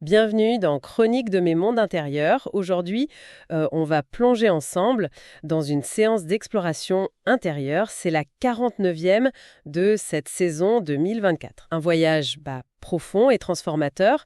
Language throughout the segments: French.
Bienvenue dans Chronique de mes mondes intérieurs. Aujourd'hui, on va plonger ensemble dans une séance d'exploration intérieure. C'est la 49e de cette saison 2024. Un voyage profond et transformateur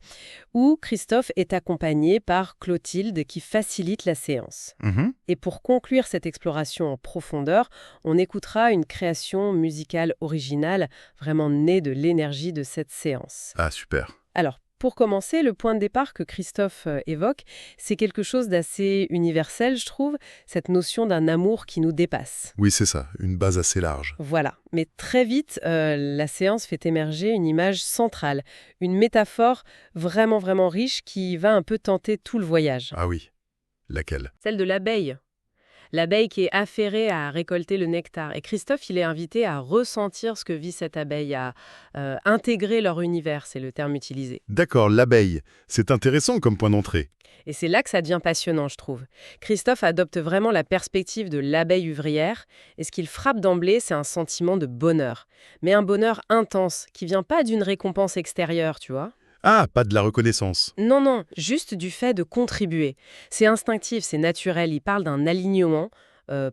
où Christophe est accompagné par Clotilde qui facilite la séance. Mhm. Et pour conclure cette exploration en profondeur, on écoutera une création musicale originale vraiment née de l'énergie de cette séance. Ah, super. Alors, pour commencer, le point de départ que Christophe évoque, c'est quelque chose d'assez universel, je trouve, cette notion d'un amour qui nous dépasse. Oui, c'est ça, une base assez large. Voilà, mais très vite, la séance fait émerger une image centrale, une métaphore vraiment, vraiment riche qui va un peu tenter tout le voyage. Ah oui, laquelle? Celle de l'abeille. L'abeille qui est affairée à récolter le nectar. Et Christophe, il est invité à ressentir ce que vit cette abeille, à intégrer leur univers, c'est le terme utilisé. D'accord, l'abeille. C'est intéressant comme point d'entrée. Et c'est là que ça devient passionnant, je trouve. Christophe adopte vraiment la perspective de l'abeille ouvrière, et ce qu'il frappe d'emblée, c'est un sentiment de bonheur. Mais un bonheur intense, qui vient pas d'une récompense extérieure, tu vois. Ah, pas de la reconnaissance. Non, non, juste du fait de contribuer. C'est instinctif, c'est naturel, il parle d'un alignement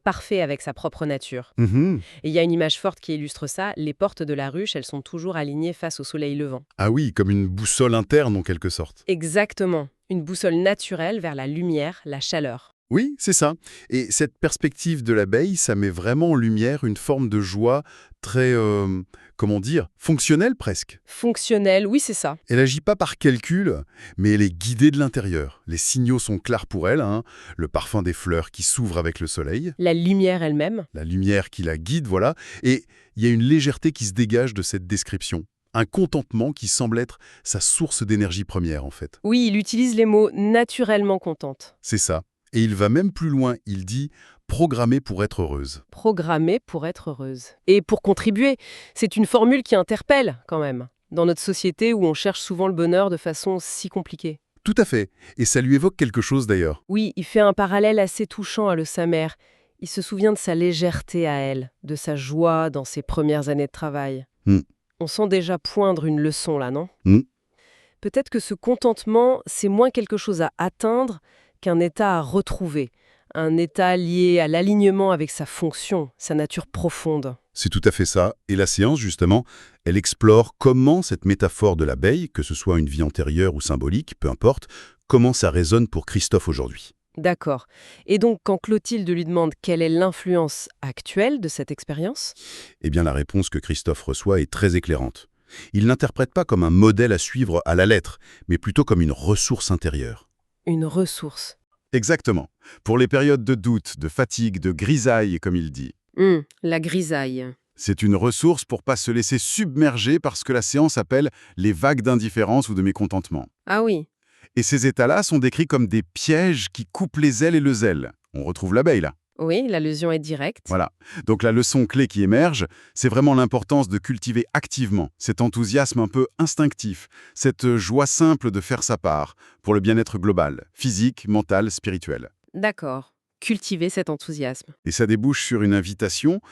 parfait avec sa propre nature. Mhm. Et il y a une image forte qui illustre ça, les portes de la ruche, elles sont toujours alignées face au soleil levant. Ah oui, comme une boussole interne en quelque sorte. Exactement, une boussole naturelle vers la lumière, la chaleur. Oui, c'est ça. Et cette perspective de l'abeille, ça met vraiment en lumière une forme de joie très, comment dire, fonctionnelle presque. Fonctionnel, oui c'est ça. Elle agit pas par calcul, mais elle est guidée de l'intérieur. Les signaux sont clairs pour elle, hein. Le parfum des fleurs qui s'ouvre avec le soleil, La lumière elle-même. la lumière qui la guide, voilà. Et il y a une légèreté qui se dégage de cette description. Un contentement qui semble être sa source d'énergie première, en fait. Oui, il utilise les mots naturellement contente. C'est ça. Et il va même plus loin, il dit « programmée pour être heureuse Programmée pour être heureuse. Et pour contribuer, c'est une formule qui interpelle quand même, dans notre société où on cherche souvent le bonheur de façon si compliquée. ». Tout à fait. Et ça lui évoque quelque chose d'ailleurs. Oui, il fait un parallèle assez touchant à sa mère. Il se souvient de sa légèreté à elle, de sa joie dans ses premières années de travail. Hmm. On sent déjà poindre une leçon là, non? Hmm. Peut-être que ce contentement, c'est moins quelque chose à atteindre qu'un état à retrouver. Un état lié à l'alignement avec sa fonction, sa nature profonde. C'est tout à fait ça. Et la séance, justement, elle explore comment cette métaphore de l'abeille, que ce soit une vie antérieure ou symbolique, peu importe, comment ça résonne pour Christophe aujourd'hui. D'accord. Et donc, quand Clotilde lui demande quelle est l'influence actuelle de cette expérience? Eh bien, la réponse que Christophe reçoit est très éclairante. Il n'interprète pas comme un modèle à suivre à la lettre, mais plutôt comme une ressource intérieure. Une ressource. Exactement. Pour les périodes de doute, de fatigue, de grisaille, comme il dit. La grisaille. C'est une ressource pour pas se laisser submerger par ce que la séance appelle les vagues d'indifférence ou de mécontentement. Ah oui. Et ces états-là sont décrits comme des pièges qui coupent les ailes et le zèle. On retrouve l'abeille là. Oui, l'allusion est directe. Voilà. Donc la leçon clé qui émerge, c'est vraiment l'importance de cultiver activement cet enthousiasme un peu instinctif, cette joie simple de faire sa part pour le bien-être global, physique, mental, spirituel. D'accord. Cultiver cet enthousiasme. Et ça débouche sur une invitation,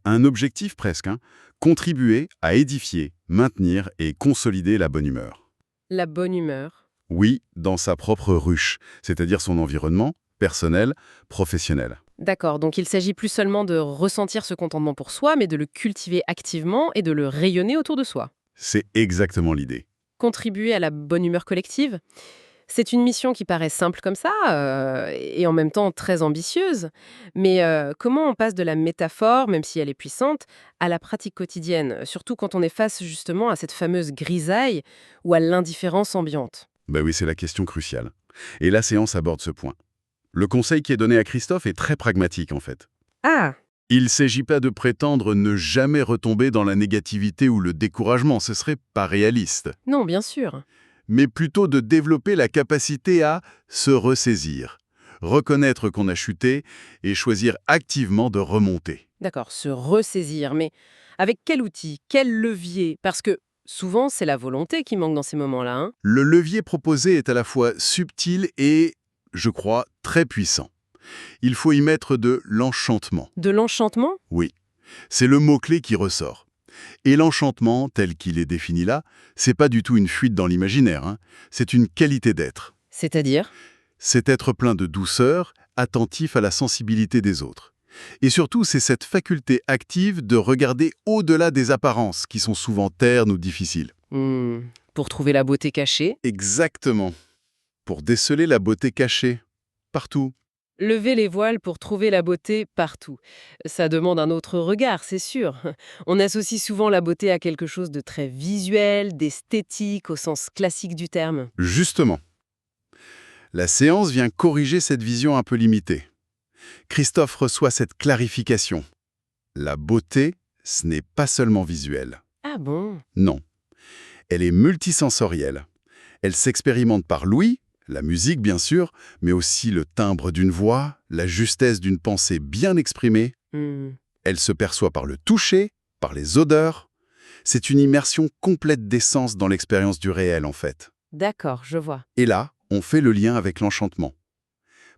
un objectif presque, hein, contribuer à édifier, maintenir et consolider la bonne humeur. La bonne humeur. Oui, dans sa propre ruche, c'est-à-dire son environnement, personnel, professionnel. D'accord, donc il s'agit plus seulement de ressentir ce contentement pour soi, mais de le cultiver activement et de le rayonner autour de soi. C'est exactement l'idée. Contribuer à la bonne humeur collective, c'est une mission qui paraît simple comme ça, et en même temps très ambitieuse. Mais comment on passe de la métaphore, même si elle est puissante, à la pratique quotidienne, surtout quand on est face justement à cette fameuse grisaille ou à l'indifférence ambiante? Ben oui, c'est la question cruciale. Et la séance aborde ce point. Le conseil qui est donné à Christophe est très pragmatique en fait. Ah, Il ne s'agit pas de prétendre ne jamais retomber dans la négativité ou le découragement, ce serait pas réaliste. non, bien sûr. Mais plutôt de développer la capacité à se ressaisir, reconnaître qu'on a chuté et choisir activement de remonter. D'accord, se ressaisir, mais avec quel outil, quel levier? Parce que souvent, c'est la volonté qui manque dans ces moments-là, hein. Le levier proposé est à la fois subtil et, je crois, très puissant. Il faut y mettre de l'enchantement. De l'enchantement? Oui, c'est le mot-clé qui ressort. Et l'enchantement, tel qu'il est défini là, c'est pas du tout une fuite dans l'imaginaire, hein. C'est une qualité d'être. C'est-à-dire? C'est être plein de douceur, attentif à la sensibilité des autres. Et surtout, c'est cette faculté active de regarder au-delà des apparences, qui sont souvent ternes ou difficiles. Pour trouver la beauté cachée. Exactement. Pour déceler la beauté cachée. Partout. Lever les voiles pour trouver la beauté partout. Ça demande un autre regard, c'est sûr. On associe souvent la beauté à quelque chose de très visuel, d'esthétique au sens classique du terme. Justement. La séance vient corriger cette vision un peu limitée. Christophe reçoit cette clarification. La beauté, ce n'est pas seulement visuel. Ah bon? Non. Elle est multisensorielle. Elle s'expérimente par l'ouïe, la musique bien sûr, mais aussi le timbre d'une voix, la justesse d'une pensée bien exprimée. Hmm. Elle se perçoit par le toucher, par les odeurs. C'est une immersion complète des sens dans l'expérience du réel en fait. D'accord, je vois. Et là, on fait le lien avec l'enchantement.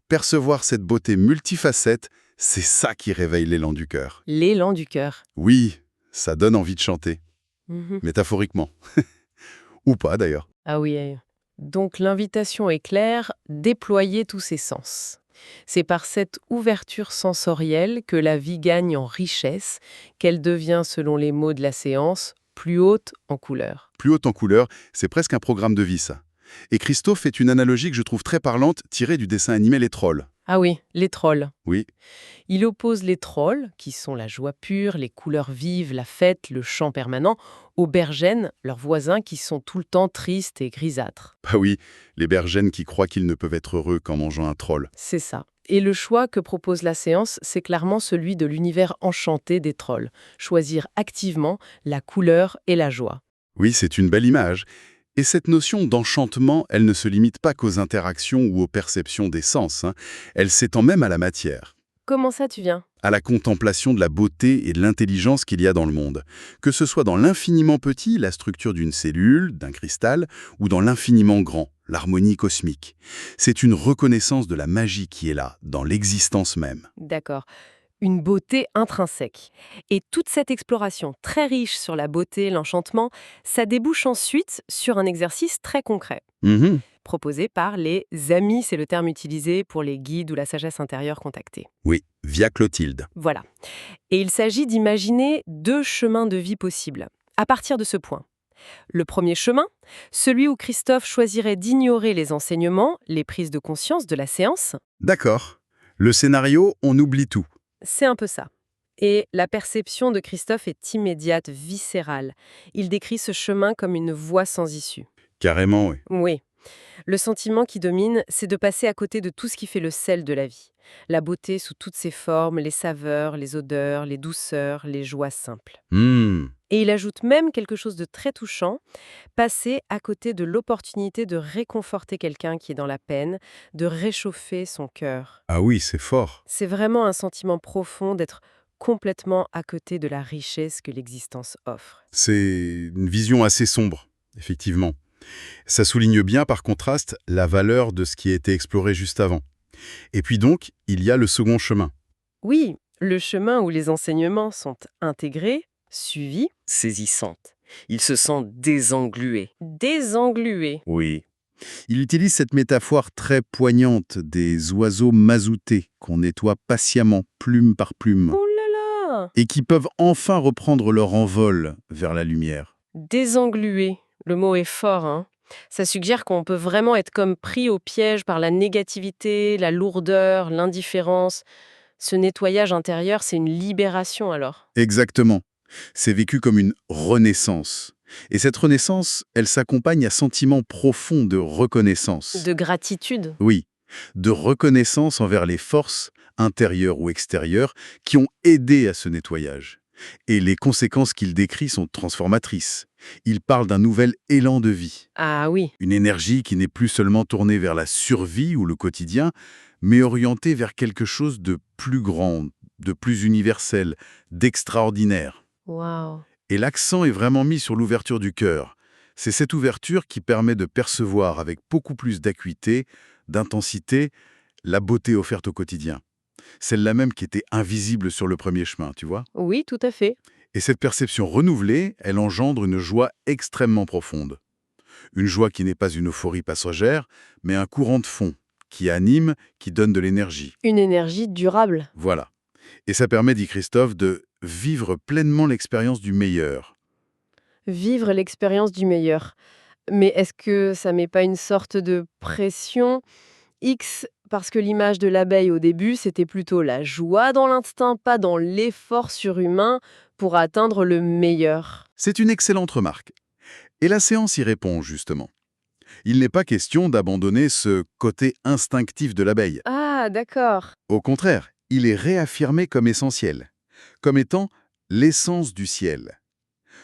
Percevoir cette beauté multifacette, c'est ça qui réveille l'élan du cœur. L'élan du cœur. Oui, ça donne envie de chanter, Mhm. métaphoriquement. Ou pas d'ailleurs. Ah oui. Donc l'invitation est claire, déployer tous ses sens. C'est par cette ouverture sensorielle que la vie gagne en richesse, qu'elle devient, selon les mots de la séance, plus haute en couleur. Plus haute en couleur, c'est presque un programme de vie ça. Et Christophe fait une analogie que je trouve très parlante, tirée du dessin animé Les Trolls. Ah oui, les trolls. Oui, Il oppose les trolls, qui sont la joie pure, les couleurs vives, la fête, le chant permanent, aux bergènes, leurs voisins qui sont tout le temps tristes et grisâtres. bah oui, les bergènes qui croient qu'ils ne peuvent être heureux qu'en mangeant un troll. C'est ça. Et le choix que propose la séance, c'est clairement celui de l'univers enchanté des trolls. Choisir activement la couleur et la joie. Oui, c'est une belle image. Et cette notion d'enchantement, elle ne se limite pas qu'aux interactions ou aux perceptions des sens, hein. Elle s'étend même à la matière, Comment ça, tu viens? à la contemplation de la beauté et de l'intelligence qu'il y a dans le monde. Que ce soit dans l'infiniment petit, la structure d'une cellule, d'un cristal, ou dans l'infiniment grand, l'harmonie cosmique. C'est une reconnaissance de la magie qui est là, dans l'existence même. D'accord. Une beauté intrinsèque. Et toute cette exploration très riche sur la beauté, l'enchantement, ça débouche ensuite sur un exercice très concret, Mhm. proposé par les amis, c'est le terme utilisé pour les guides ou la sagesse intérieure contactée. Oui, via Clotilde. Voilà. Et il s'agit d'imaginer 2 chemins de vie possibles, à partir de ce point. Le premier chemin, celui où Christophe choisirait d'ignorer les enseignements, les prises de conscience de la séance, D'accord. Le scénario, on oublie tout. c'est un peu ça. Et la perception de Christophe est immédiate, viscérale. Il décrit ce chemin comme une voie sans issue. Carrément, oui. Oui. Le sentiment qui domine, c'est de passer à côté de tout ce qui fait le sel de la vie. La beauté sous toutes ses formes, les saveurs, les odeurs, les douceurs, les joies simples. Hmm. Et il ajoute même quelque chose de très touchant, passer à côté de l'opportunité de réconforter quelqu'un qui est dans la peine, de réchauffer son cœur. Ah oui, c'est fort. C'est vraiment un sentiment profond d'être complètement à côté de la richesse que l'existence offre. C'est une vision assez sombre, effectivement. Ça souligne bien, par contraste, la valeur de ce qui a été exploré juste avant. Et puis donc, il y a le second chemin. Oui, le chemin où les enseignements sont intégrés, suivis, saisissantes. Il se sent désenglué. Désenglué. Oui. Il utilise cette métaphore très poignante des oiseaux mazoutés qu'on nettoie patiemment, plume par plume, Oh là là! et qui peuvent enfin reprendre leur envol vers la lumière. Désenglué. Le mot est fort, hein? Ça suggère qu'on peut vraiment être comme pris au piège par la négativité, la lourdeur, l'indifférence. Ce nettoyage intérieur, c'est une libération alors. Exactement. C'est vécu comme une renaissance. Et cette renaissance, elle s'accompagne à sentiment profond de reconnaissance. De gratitude. Oui, de reconnaissance envers les forces, intérieures ou extérieures, qui ont aidé à ce nettoyage. Et les conséquences qu'il décrit sont transformatrices. Il parle d'un nouvel élan de vie, Ah oui, une énergie qui n'est plus seulement tournée vers la survie ou le quotidien, mais orientée vers quelque chose de plus grand, de plus universel, d'extraordinaire. waouh. Et l'accent est vraiment mis sur l'ouverture du cœur. C'est cette ouverture qui permet de percevoir avec beaucoup plus d'acuité, d'intensité, la beauté offerte au quotidien. Celle-là même qui était invisible sur le premier chemin, tu vois. Oui, tout à fait. Et cette perception renouvelée, elle engendre une joie extrêmement profonde. Une joie qui n'est pas une euphorie passagère, mais un courant de fond, qui anime, qui donne de l'énergie. Une énergie durable. Voilà. Et ça permet, dit Christophe, de vivre pleinement l'expérience du meilleur. Vivre l'expérience du meilleur. Mais est-ce que ça met pas une sorte de pression X, parce que l'image de l'abeille au début, c'était plutôt la joie dans l'instinct, pas dans l'effort surhumain pour atteindre le meilleur. C'est une excellente remarque. Et la séance y répond, justement. Il n'est pas question d'abandonner ce côté instinctif de l'abeille. Ah, d'accord. Au contraire, il est réaffirmé comme essentiel, comme étant l'essence du ciel.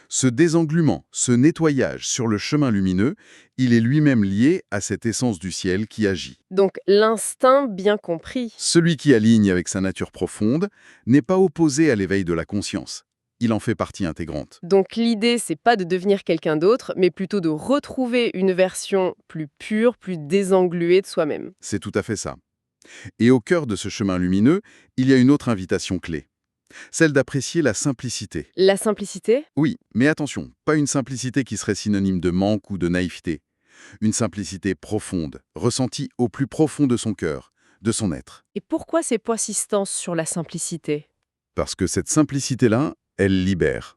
Ce désengluement, ce nettoyage sur le chemin lumineux, il est lui-même lié à cette essence du ciel qui agit. Donc l'instinct bien compris. Celui qui aligne avec sa nature profonde n'est pas opposé à l'éveil de la conscience. Il en fait partie intégrante. Donc l'idée, c'est pas de devenir quelqu'un d'autre, mais plutôt de retrouver une version plus pure, plus désengluée de soi-même. C'est tout à fait ça. Et au cœur de ce chemin lumineux, il y a une autre invitation clé. Celle d'apprécier la simplicité. La simplicité? Oui, mais attention, pas une simplicité qui serait synonyme de manque ou de naïveté. Une simplicité profonde, ressentie au plus profond de son cœur, de son être. Et pourquoi ces persistance sur la simplicité? Parce que cette simplicité-là, elle libère.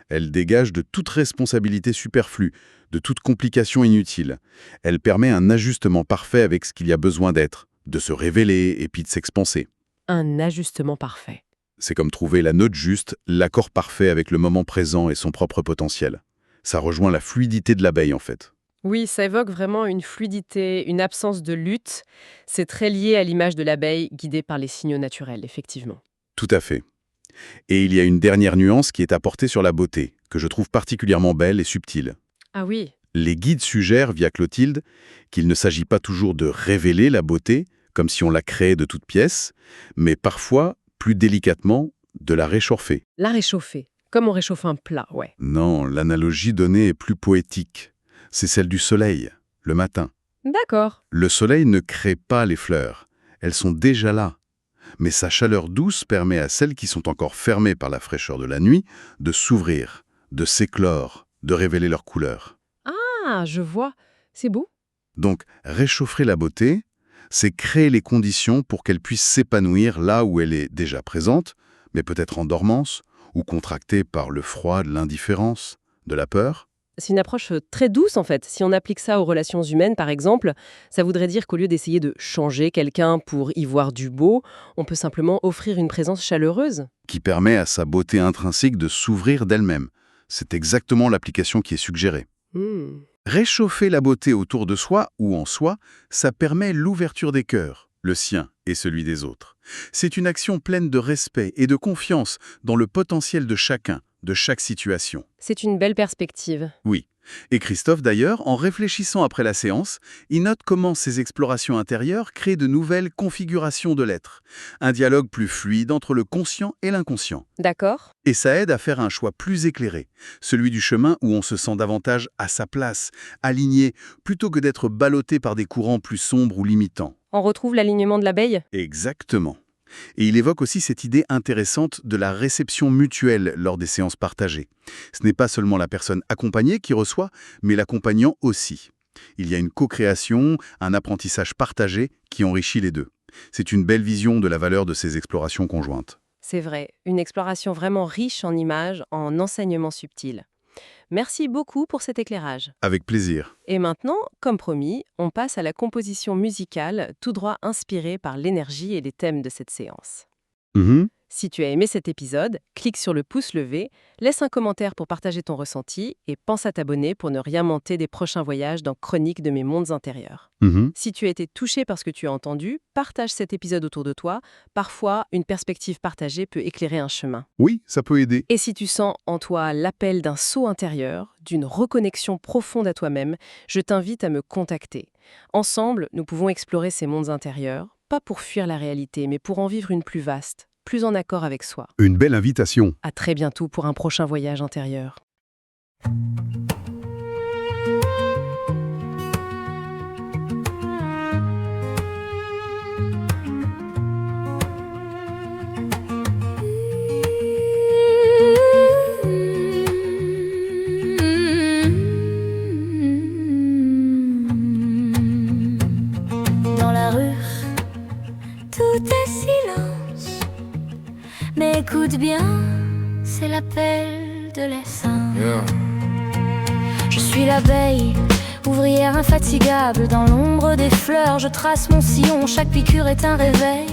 Elle dégage de toute responsabilité superflue, de toute complication inutile. Elle permet un ajustement parfait avec ce qu'il y a besoin d'être, de se révéler et puis de s'expanser. Un ajustement parfait. C'est comme trouver la note juste, l'accord parfait avec le moment présent et son propre potentiel. Ça rejoint la fluidité de l'abeille, en fait. Oui, ça évoque vraiment une fluidité, une absence de lutte. C'est très lié à l'image de l'abeille guidée par les signaux naturels, effectivement. Tout à fait. Et il y a une dernière nuance qui est apportée sur la beauté, que je trouve particulièrement belle et subtile. Ah oui, Les guides suggèrent, via Clotilde, qu'il ne s'agit pas toujours de révéler la beauté, comme si on la créait de toutes pièces, mais parfois, plus délicatement, de la réchauffer. la réchauffer. Comme on réchauffe un plat, ouais. Non, l'analogie donnée est plus poétique. C'est celle du soleil, le matin. D'accord. Le soleil ne crée pas les fleurs. Elles sont déjà là. Mais sa chaleur douce permet à celles qui sont encore fermées par la fraîcheur de la nuit de s'ouvrir, de s'éclore, de révéler leurs couleurs. Ah, je vois. C'est beau. Donc, réchauffer la beauté, c'est créer les conditions pour qu'elle puisse s'épanouir là où elle est déjà présente, mais peut-être en dormance, ou contractée par le froid de l'indifférence, de la peur. C'est une approche très douce, en fait. Si on applique ça aux relations humaines, par exemple, ça voudrait dire qu'au lieu d'essayer de changer quelqu'un pour y voir du beau, on peut simplement offrir une présence chaleureuse. Qui permet à sa beauté intrinsèque de s'ouvrir d'elle-même. C'est exactement l'application qui est suggérée. Hmm. Réchauffer la beauté autour de soi ou en soi, ça permet l'ouverture des cœurs, le sien et celui des autres. C'est une action pleine de respect et de confiance dans le potentiel de chacun, de chaque situation. C'est une belle perspective. Oui. Et Christophe, d'ailleurs, en réfléchissant après la séance, il note comment ces explorations intérieures créent de nouvelles configurations de l'être. Un dialogue plus fluide entre le conscient et l'inconscient. D'accord. Et ça aide à faire un choix plus éclairé, celui du chemin où on se sent davantage à sa place, aligné, plutôt que d'être ballotté par des courants plus sombres ou limitants. On retrouve l'alignement de l'abeille? Exactement. Et il évoque aussi cette idée intéressante de la réception mutuelle lors des séances partagées. Ce n'est pas seulement la personne accompagnée qui reçoit, mais l'accompagnant aussi. Il y a une co-création, un apprentissage partagé qui enrichit les deux. C'est une belle vision de la valeur de ces explorations conjointes. C'est vrai, une exploration vraiment riche en images, en enseignements subtils. Merci beaucoup pour cet éclairage. Avec plaisir. Et maintenant, comme promis, on passe à la composition musicale, tout droit inspirée par l'énergie et les thèmes de cette séance. Si tu as aimé cet épisode, clique sur le pouce levé, laisse un commentaire pour partager ton ressenti et pense à t'abonner pour ne rien manquer des prochains voyages dans Chroniques de mes mondes intérieurs. Si tu as été touché par ce que tu as entendu, partage cet épisode autour de toi. Parfois, une perspective partagée peut éclairer un chemin. Oui, ça peut aider. Et si tu sens en toi l'appel d'un saut intérieur, d'une reconnexion profonde à toi-même, je t'invite à me contacter. Ensemble, nous pouvons explorer ces mondes intérieurs, pas pour fuir la réalité, mais pour en vivre une plus vaste, plus en accord avec soi. Une belle invitation. À très bientôt pour un prochain voyage intérieur. Écoute bien, c'est l'appel de l'essaim. Je suis l'abeille, ouvrière infatigable. Dans l'ombre des fleurs, je trace mon sillon. Chaque piqûre est un réveil,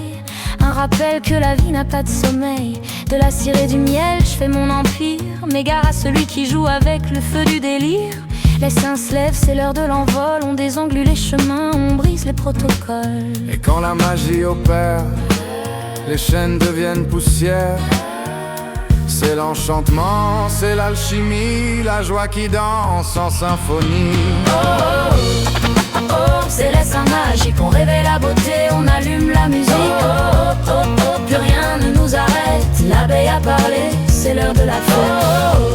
un rappel que la vie n'a pas de sommeil. De la cire et du miel, je fais mon empire. M'égare à celui qui joue avec le feu du délire. L'essaim se lève, c'est l'heure de l'envol. On désenglue les chemins, on brise les protocoles. Et quand la magie opère, les chaînes deviennent poussière. C'est l'enchantement, c'est l'alchimie, la joie qui danse en symphonie. Oh, oh, oh, oh, c'est l'essaim magique, on réveille la beauté, on allume la musique. Oh, oh, oh, oh, plus rien ne nous arrête, l'abeille a parlé, c'est l'heure de la fête. Oh,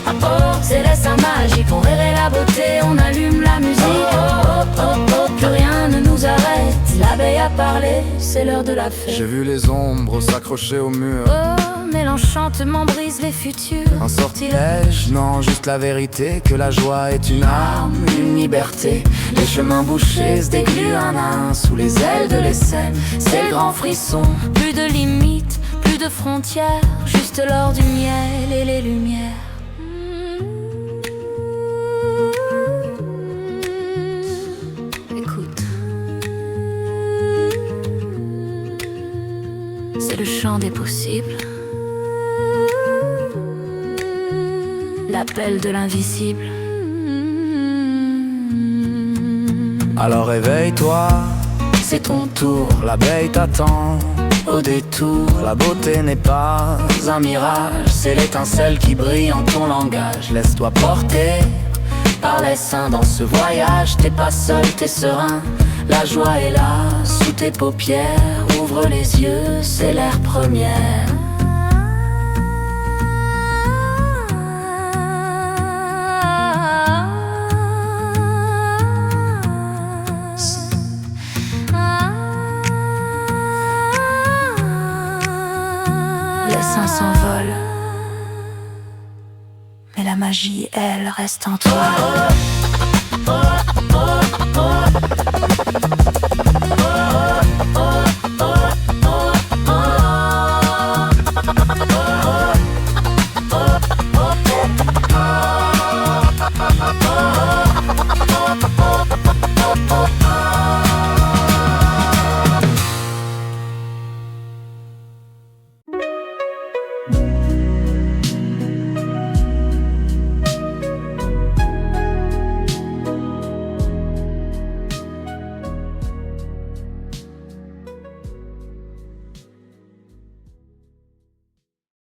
oh, oh, c'est l'essaim magique, on réveille la beauté, on allume la musique. Oh, oh, oh, oh, plus rien ne nous arrête, l'abeille a parlé, c'est l'heure de la fête. J'ai vu les ombres s'accrocher au mur. Oh, mais l'enchantement brise les futurs. Un sortilège, non, juste la vérité. Que la joie est une arme, une liberté. Les chemins bouchés se dégluent un à un sous les ailes de l'essaim. C'est le grand frisson, plus de limites, plus de frontières. Juste l'or du miel et les lumières. Écoute, c'est le chant des possibles, l'appel de l'invisible. Alors réveille-toi, c'est ton tour, l'abeille t'attend. Au détour, la beauté n'est pas un mirage, c'est l'étincelle qui brille en ton langage. Laisse-toi porter par l'essaim dans ce voyage. T'es pas seul, t'es serein, la joie est là sous tes paupières. Ouvre les yeux, c'est l'ère première. L'essaim s'envole, mais la magie, elle, reste en toi.